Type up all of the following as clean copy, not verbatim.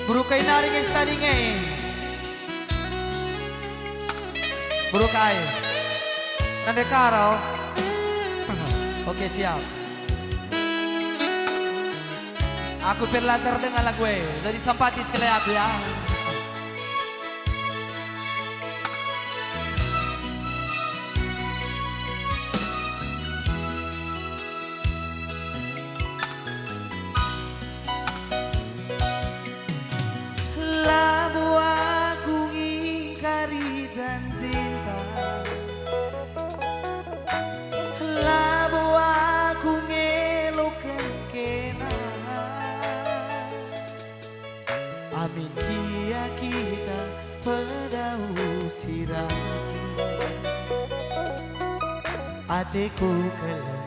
Burukai naring es tadi ngay. Burukai. Nande karo. Oke siap. Aku berlatar dengan lagu dari Sampatis Keleab ya. Amin kia kita pedau sirang Ateku kelen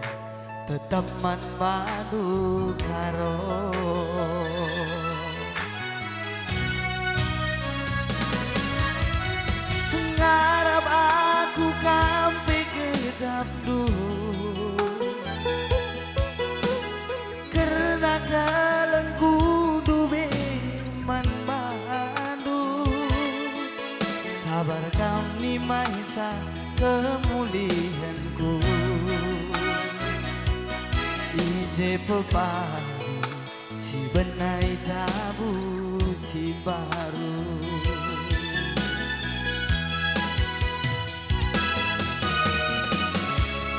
tetap man madu karo Ngarap aku kampe kejam dulu Karena kalengku sabar kami maisa kemulianku Ije pepadu si benai jabu si baru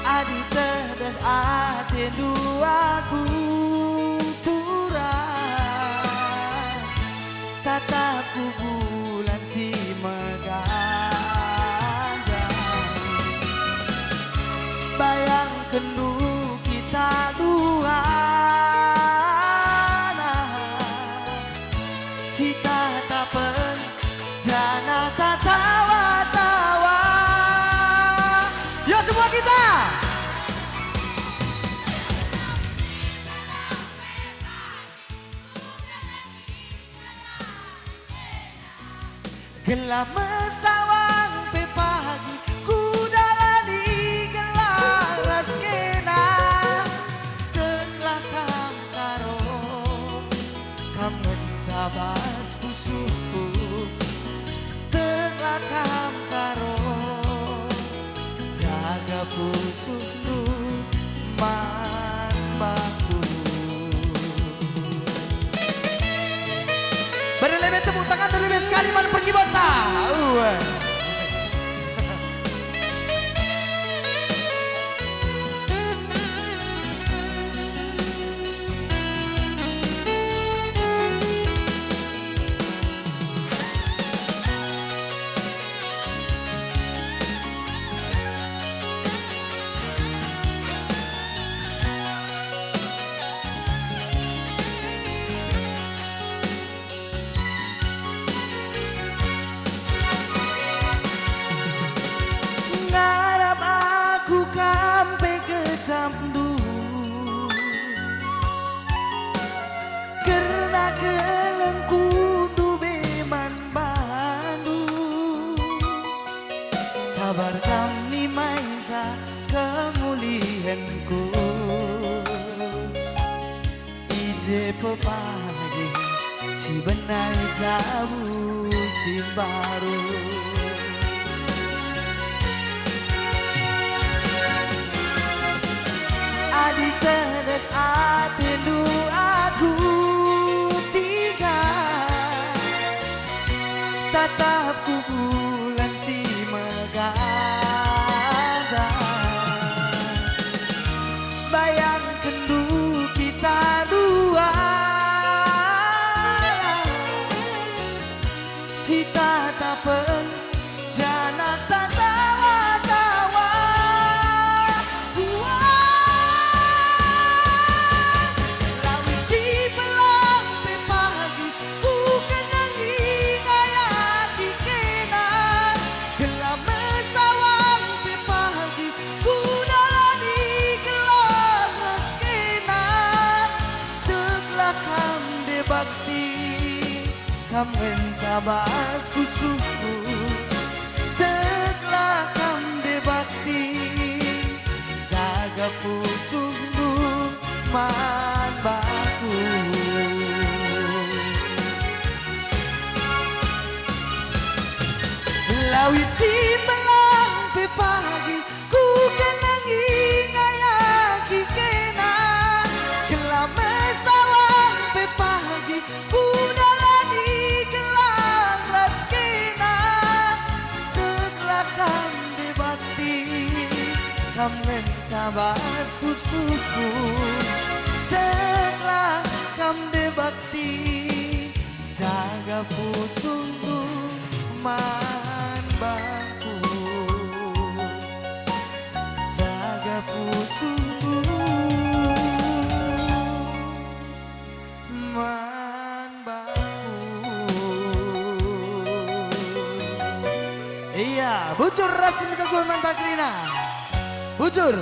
Adi terdah ate duaku turah tatapku bulan si bayangkan dulu kita dua si tatapan jana tatawa-tawa yuk semua kita gelap mesawang pe pagi kudalani gelaras kena telah kam karo kam mentabas pusuku telah kam karo jaga pusuku man baku berlebih tepuk tangan berlebih sekali man pergi bota karena kelengku beman bandu sabar kami maisa kemulianku ije pepagi si benai jabu si baru Adi terdet ate du aku tiga tatap ku bulan si megada bayangkan dulu kita dua si tatapan jana tatawa-tawa kam mentabas pusuku teklah kam debakti jaga pusuku man baku man baku. Iya, bujur Rasim Tegul Mantakrina. Bujur.